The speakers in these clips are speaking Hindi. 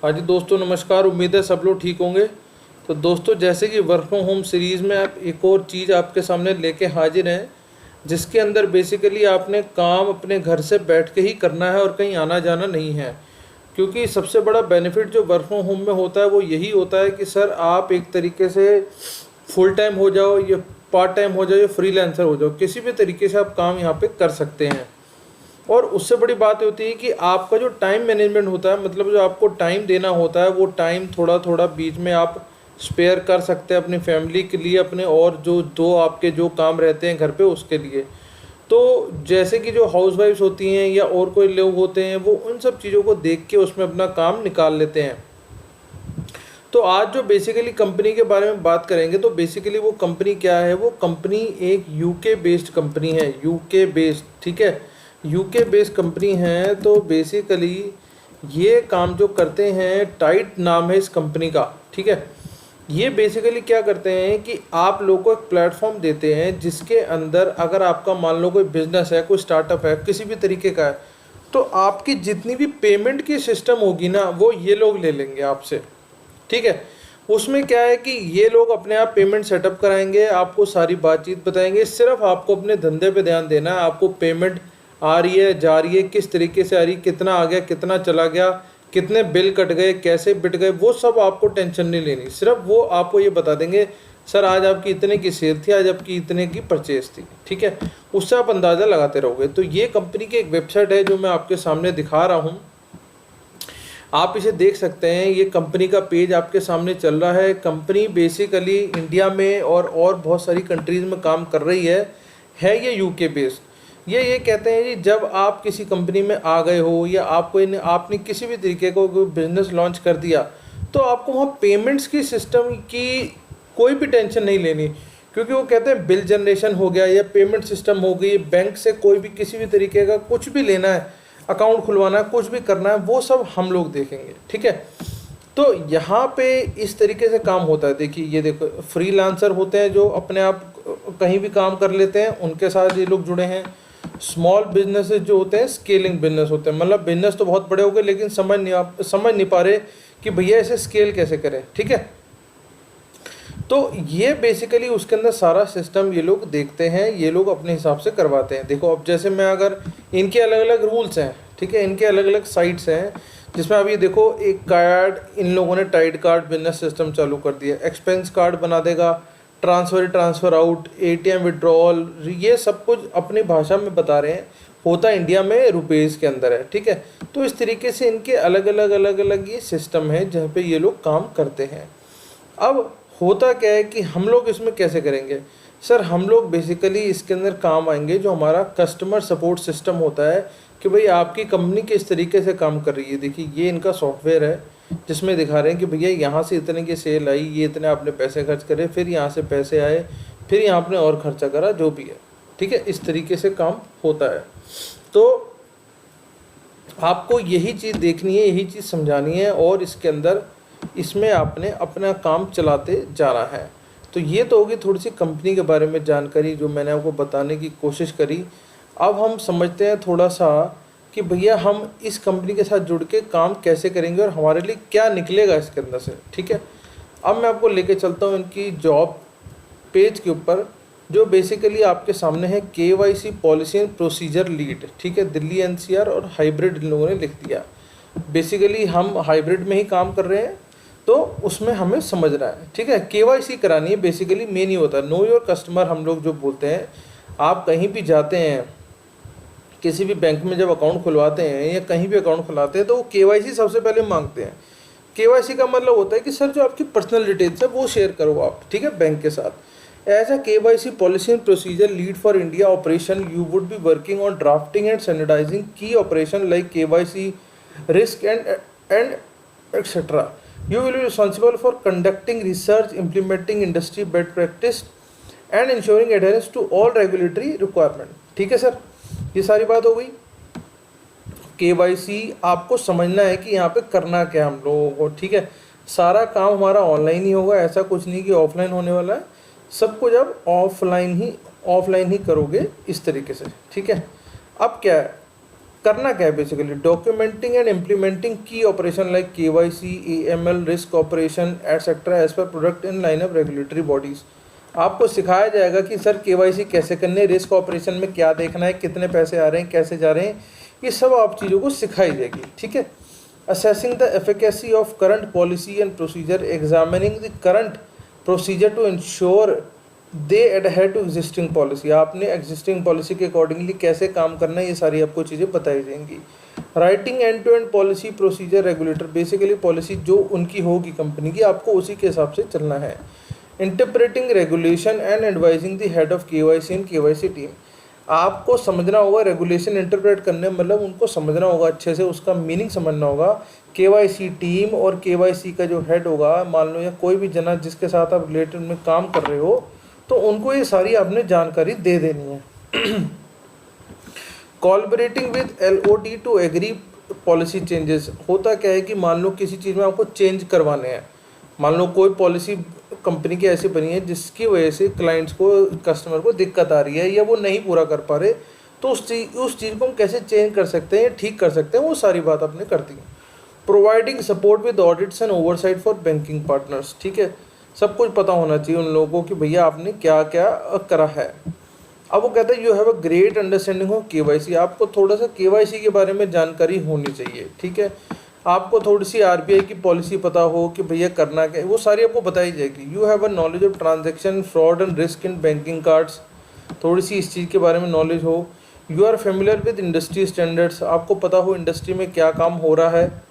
हाँ जी दोस्तों, नमस्कार। उम्मीद है सब लोग ठीक होंगे। तो दोस्तों, जैसे कि वर्क फ्रॉम होम सीरीज़ में आप एक और चीज़ आपके सामने लेके हाजिर हैं, जिसके अंदर बेसिकली आपने काम अपने घर से बैठ के ही करना है और कहीं आना जाना नहीं है। क्योंकि सबसे बड़ा बेनिफिट जो वर्क फ्रॉम होम में होता है वो यही होता है कि सर आप एक तरीके से फुल टाइम हो जाओ या पार्ट टाइम हो जाओ या फ्रीलांसर हो जाओ, किसी भी तरीके से आप काम यहाँ पे कर सकते हैं। और उससे बड़ी बात होती है कि आपका जो टाइम मैनेजमेंट होता है, मतलब जो आपको टाइम देना होता है, वो टाइम थोड़ा थोड़ा बीच में आप स्पेयर कर सकते हैं अपनी फैमिली के लिए, अपने और जो दो आपके जो काम रहते हैं घर पे उसके लिए। तो जैसे कि जो हाउस वाइफ्स होती हैं या और कोई लोग होते हैं, वो उन सब चीज़ों को देख के उसमें अपना काम निकाल लेते हैं। तो आज जो बेसिकली कंपनी के बारे में बात करेंगे, तो बेसिकली वो कंपनी क्या है, वो कंपनी एक यूके बेस्ड कंपनी है, यूके बेस्ड, ठीक है। यूके बेस्ड कंपनी है। तो बेसिकली ये काम जो करते हैं, टाइट नाम है इस कंपनी का, ठीक है। ये बेसिकली क्या करते हैं कि आप लोगों को एक प्लेटफॉर्म देते हैं जिसके अंदर अगर आपका मान लो कोई बिजनेस है, कोई स्टार्टअप है, किसी भी तरीके का है, तो आपकी जितनी भी पेमेंट की सिस्टम होगी ना, वो ये लोग ले लेंगे आपसे, ठीक है। उसमें क्या है कि ये लोग अपने आप पेमेंट सेटअप कराएंगे, आपको सारी बातचीत बताएंगे, सिर्फ आपको अपने धंधे पे ध्यान देना है। आपको पेमेंट आ रही है, जा रही है, किस तरीके से आ रही, कितना आ गया, कितना चला गया, कितने बिल कट गए, कैसे बिट गए, वो सब आपको टेंशन नहीं लेनी। सिर्फ वो आपको ये बता देंगे, सर आज आपकी इतने की सेल थी, आज आपकी इतने की परचेज थी, ठीक है। उससे आप अंदाज़ा लगाते रहोगे। तो ये कंपनी की एक वेबसाइट है जो मैं आपके सामने दिखा रहा हूँ, आप इसे देख सकते हैं। ये कंपनी का पेज आपके सामने चल रहा है। कंपनी बेसिकली इंडिया में और बहुत सारी कंट्रीज़ में काम कर रही है ये यूके बेस्ड। ये कहते हैं कि जब आप किसी कंपनी में आ गए हो या आपने किसी भी तरीके को बिजनेस लॉन्च कर दिया, तो आपको वहाँ पेमेंट्स की सिस्टम की कोई भी टेंशन नहीं लेनी। क्योंकि वो कहते हैं बिल जनरेशन हो गया या पेमेंट सिस्टम हो गई, बैंक से कोई भी किसी भी तरीके का कुछ भी लेना है, अकाउंट खुलवाना है, कुछ भी करना है, वो सब हम लोग देखेंगे, ठीक है। तो यहाँ पे इस तरीके से काम होता है। देखिए, ये देखो, फ्रीलांसर होते हैं जो अपने आप कहीं भी काम कर लेते हैं, उनके साथ ये लोग जुड़े हैं। स्मॉल बिजनेसेस जो होते हैं, स्केलिंग बिजनेस होते हैं, मतलब बिजनेस तो बहुत बड़े हो गए लेकिन समझ नहीं पा रहे कि भैया इसे स्केल कैसे करें, ठीक है। तो ये बेसिकली उसके अंदर सारा सिस्टम ये लोग देखते हैं, ये लोग अपने हिसाब से करवाते हैं। देखो, अब जैसे मैं अगर इनके अलग अलग रूल्स हैं, ठीक है, इनके अलग अलग साइट्स हैं, जिसमें अब ये देखो, एक कार्ड इन लोगों ने टाइट कार्ड बिजनेस सिस्टम चालू कर दिया, एक्सपेंस कार्ड बना देगा, ट्रांसफ़र आउट, एटीएम विड्रॉल, ये सब कुछ अपनी भाषा में बता रहे हैं। होता इंडिया में रुपीज़ के अंदर है, ठीक है। तो इस तरीके से इनके अलग अलग ये सिस्टम है जहाँ पे ये लोग काम करते हैं। अब होता क्या है कि हम लोग इसमें कैसे करेंगे, सर हम लोग बेसिकली इसके अंदर काम आएंगे जो हमारा कस्टमर सपोर्ट सिस्टम होता है, कि भाई आपकी कंपनी किस तरीके से काम कर रही है। देखिए, ये इनका सॉफ्टवेयर है जिसमें दिखा रहे हैं कि भैया यहाँ से इतने की सेल आई, ये इतने आपने पैसे खर्च करे, फिर यहाँ से पैसे आए, फिर यहाँ आपने और खर्चा करा, जो भी है, ठीक है। इस तरीके से काम होता है। तो आपको यही चीज़ देखनी है, यही चीज़ समझानी है, और इसके अंदर इसमें आपने अपना काम चलाते जाना है। तो ये तो होगी थोड़ी सी कंपनी के बारे में जानकारी जो मैंने आपको बताने की कोशिश करी। अब हम समझते हैं थोड़ा सा कि भैया हम इस कंपनी के साथ जुड़ के काम कैसे करेंगे और हमारे लिए क्या निकलेगा इसके अंदर से, ठीक है। अब मैं आपको लेके चलता हूँ इनकी जॉब पेज के ऊपर, जो बेसिकली आपके सामने है, KYC policy and procedure lead, ठीक है। दिल्ली NCR और हाइब्रिड इन लोगों ने लिख दिया। बेसिकली हम हाइब्रिड में ही काम कर रहे हैं, तो उसमें हमें समझना है, ठीक है। KYC करानी है, बेसिकली मेन ही होता है नो योर कस्टमर। हम लोग जो बोलते हैं, आप कहीं भी जाते हैं, किसी भी बैंक में जब अकाउंट खुलवाते हैं या कहीं भी अकाउंट खुलाते हैं, तो वो KYC सबसे पहले मांगते हैं। KYC का मतलब होता है कि सर जो आपकी पर्सनल डिटेल्स है वो शेयर करो आप, ठीक है, बैंक के साथ। As a KYC policy and procedure lead for India operation, you would be working on drafting and standardizing key operation like KYC risk and etcetera. You will be responsible for conducting research, implementing industry best practice and ensuring adherence to all regulatory requirement, ठीक है सर। ये सारी बात हो गई। KYC आपको समझना है कि यहाँ पे करना क्या हम लोगों को, ठीक है। सारा काम हमारा ऑनलाइन ही होगा, ऐसा कुछ नहीं कि ऑफलाइन होने वाला है। सब कुछ अब ऑफलाइन ही करोगे इस तरीके से, ठीक है। अब क्या है, करना क्या है बेसिकली, डॉक्यूमेंटिंग एंड इम्प्लीमेंटिंग की operation like KYC, AML, risk operation etcetera as पर product in line of regulatory bodies. आपको सिखाया जाएगा कि सर KYC कैसे करनी है, रिस्क ऑपरेशन में क्या देखना है, कितने पैसे आ रहे हैं, कैसे जा रहे हैं, ये सब आप चीज़ों को सिखाई जाएगी, ठीक है। Assessing the efficacy of current policy and procedure, examining the current procedure to ensure they adhere to existing policy, आपने एग्जिस्टिंग पॉलिसी के अकॉर्डिंगली कैसे काम करना है, ये सारी आपको चीज़ें बताई जाएंगी। Writing end to end policy procedure regulator, basically policy जो उनकी होगी कंपनी की, आपको उसी के हिसाब से चलना है। Interpreting regulation and advising the head of KYC and KYC team, आपको समझना होगा रेगुलेशन इंटरप्रेट करने, मतलब उनको समझना होगा अच्छे से, उसका मीनिंग समझना होगा। KYC टीम और KYC का जो हेड होगा, मान लो या कोई भी जना जिसके साथ आप रिलेटेड में काम कर रहे हो, तो उनको ये सारी आपने जानकारी दे देनी है। Collaborating with LOD to agree policy changes, होता क्या है कि मान लो किसी चीज़ में आपको चेंज करवाने हैं, मान लो कोई पॉलिसी कंपनी की ऐसी बनी है जिसकी वजह से क्लाइंट्स को, कस्टमर को दिक्कत आ रही है या वो नहीं पूरा कर पा रहे, तो उस चीज़ को हम कैसे चेंज कर सकते हैं, ठीक कर सकते हैं, वो सारी बात आपने कर दी। Providing support with audits and oversight for banking partners, ठीक है, सब कुछ पता होना चाहिए उन लोगों को कि भैया आपने क्या क्या करा है। अब वो कहता है you have a great understanding of KYC, आपको थोड़ा सा KYC के बारे में जानकारी होनी चाहिए, ठीक है। आपको थोड़ी सी RBI की पॉलिसी पता हो कि भैया करना क्या है, वो सारी आपको बताई जाएगी। You have a knowledge of transaction fraud and risk in banking cards, थोड़ी सी इस चीज़ के बारे में नॉलेज हो। You are familiar with industry standards, आपको पता हो इंडस्ट्री में क्या काम हो रहा है,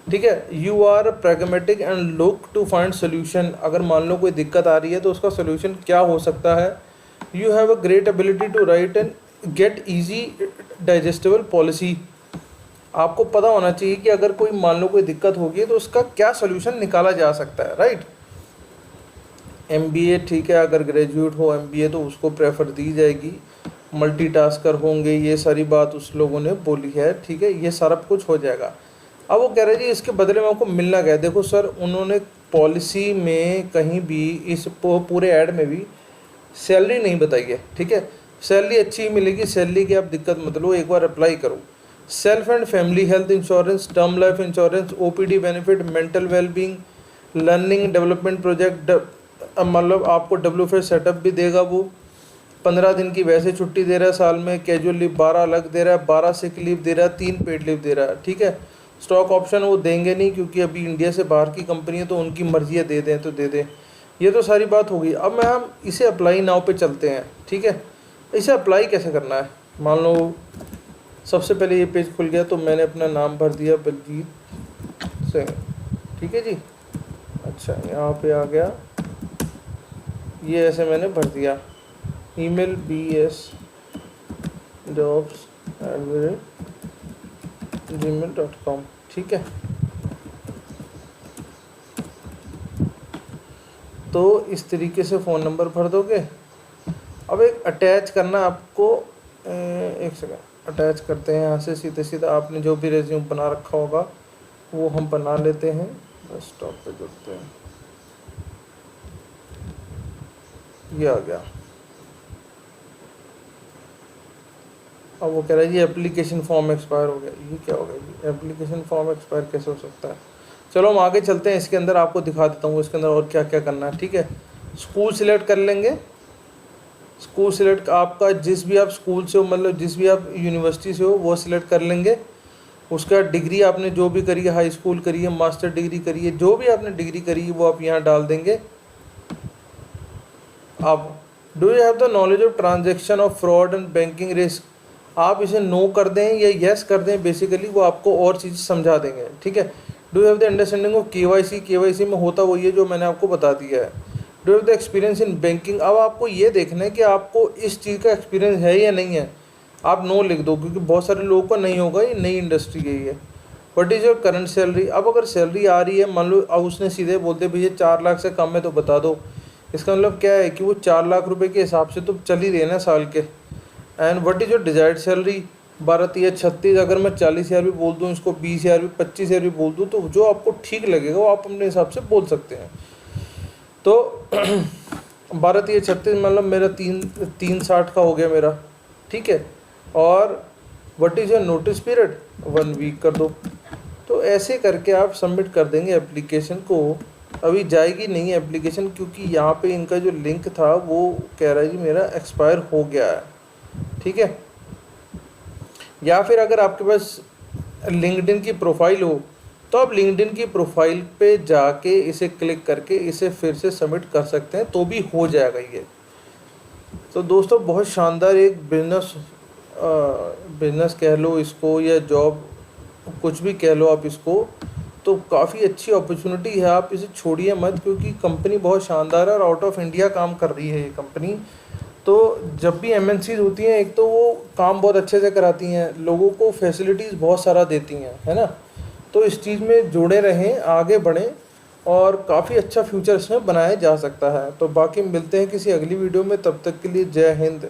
ठीक है। You are pragmatic and look to find solution, अगर मान लो कोई दिक्कत आ रही है तो उसका सोल्यूशन क्या हो सकता है। You have a great ability to write and get easy digestible policy, आपको पता होना चाहिए कि अगर कोई मान लो कोई दिक्कत होगी तो उसका क्या सोल्यूशन निकाला जा सकता है, राइट। MBA, ठीक है, अगर ग्रेजुएट हो MBA तो उसको प्रेफर दी जाएगी। मल्टीटास्कर होंगे, ये सारी बात उस लोगों ने बोली है, ठीक है, ये सारा कुछ हो जाएगा। अब वो कह रहे जी इसके बदले में आपको मिलना क्या है। देखो सर, उन्होंने पॉलिसी में कहीं भी, इस पूरे ऐड में भी सैलरी नहीं बताई है, ठीक है। सैलरी अच्छी मिलेगी, सैलरी की आप दिक्कत मत लो, एक बार अप्लाई करो। Self and family health insurance, term life insurance, OPD benefit, mental wellbeing, learning development project, मतलब आपको WFH सेटअप भी देगा वो। 15 दिन की वैसे छुट्टी दे रहा है साल में, कैजुअल लीव 12 अलग दे रहा है, 12 सिक लीव दे रहा है, 3 पेड लीव दे रहा है, ठीक है। स्टॉक ऑप्शन वो देंगे नहीं क्योंकि अभी इंडिया से बाहर की कंपनी है तो उनकी मर्जी है, दे दें तो दे दें। ये तो सारी बात होगी। अब हम इसे अप्लाई नाउ पे चलते हैं, ठीक है। इसे अप्लाई कैसे करना है, मान लो सबसे पहले ये पेज खुल गया तो मैंने अपना नाम भर दिया बलजीत सिंह, ठीक है जी। अच्छा, यहाँ पे आ गया, ये ऐसे मैंने भर दिया, email bsjobs@gmail.com, ठीक है। तो इस तरीके से फ़ोन नंबर भर दोगे। अब एक अटैच करना आपको, एक सेकंड, अटैच करते हैं यहाँ से सीधे सीधा, आपने जो भी रेज्यूम बना रखा होगा वो हम बना लेते हैं, डेस्कटॉप पे जुड़ते हैं, ये आ गया। अब वो कह रहा है जी एप्लीकेशन फॉर्म एक्सपायर हो गया, ये क्या हो गया जी, एप्लीकेशन फॉर्म एक्सपायर कैसे हो सकता है। चलो हम आगे चलते हैं, इसके अंदर आपको दिखा देता हूँ इसके अंदर और क्या क्या करना है, ठीक है। स्कूल सिलेक्ट कर लेंगे, स्कूल सिलेक्ट आपका जिस भी आप स्कूल से हो, मतलब जिस भी आप यूनिवर्सिटी से हो वो सिलेक्ट कर लेंगे। उसका डिग्री आपने जो भी करी है, हाई स्कूल करी है, मास्टर डिग्री करी है, जो भी आपने डिग्री करी है वो आप यहाँ डाल देंगे। अब do you have the knowledge of transaction of fraud and banking risk, आप इसे नो कर दें या येस कर दें, बेसिकली वो आपको और चीज़ समझा देंगे, ठीक है। Do you have the understanding of KYC में होता वही है जो मैंने आपको बता दिया है। Do you have the experience in banking, अब आपको ये देखना है कि आपको इस चीज़ का एक्सपीरियंस है या नहीं है, आप नो लिख दो क्योंकि बहुत सारे लोगों को नहीं होगा, ये नई इंडस्ट्री गई है। What is your current salary, अब अगर सैलरी आ रही है, मान लो अब उसने सीधे बोलते भैया 4 लाख से कम है तो बता दो, इसका मतलब क्या है कि वो 4 लाख रुपए के हिसाब से तो चल ही रहे ना साल के। And what is your desired salary, 12 या 36, अगर मैं 40,000 भी बोल दूँ, इसको 20,000 भी, 25,000 भी बोल दूँ, तो जो आपको ठीक लगेगा वो आप अपने हिसाब से बोल सकते हैं। तो 12 या 36 मतलब मेरा 360 का हो गया मेरा, ठीक है। और what is your notice period, 1 week कर दो। तो ऐसे करके आप सबमिट कर देंगे एप्लीकेशन को। अभी जाएगी नहीं एप्लीकेशन, क्योंकि यहाँ पे इनका जो लिंक था वो कह रहा है जी मेरा एक्सपायर हो गया है, ठीक है। या फिर अगर आपके पास लिंक्डइन की प्रोफाइल हो तो आप लिंक्डइन की प्रोफाइल पे जाके इसे क्लिक करके इसे फिर से सबमिट कर सकते हैं, तो भी हो जाएगा ये। तो दोस्तों बहुत शानदार एक बिजनेस कह लो इसको या जॉब, कुछ भी कह लो आप इसको, तो काफ़ी अच्छी अपॉर्चुनिटी है, आप इसे छोड़िए मत, क्योंकि कंपनी बहुत शानदार है और आउट ऑफ इंडिया काम कर रही है ये कंपनी। तो जब भी एमएनसीज होती हैं, एक तो वो काम बहुत अच्छे से कराती हैं, लोगों को फैसिलिटीज़ बहुत सारा देती हैं, है ना। तो इस चीज़ में जुड़े रहें, आगे बढ़ें और काफ़ी अच्छा फ्यूचर इसमें बनाया जा सकता है। तो बाकी मिलते हैं किसी अगली वीडियो में, तब तक के लिए जय हिंद।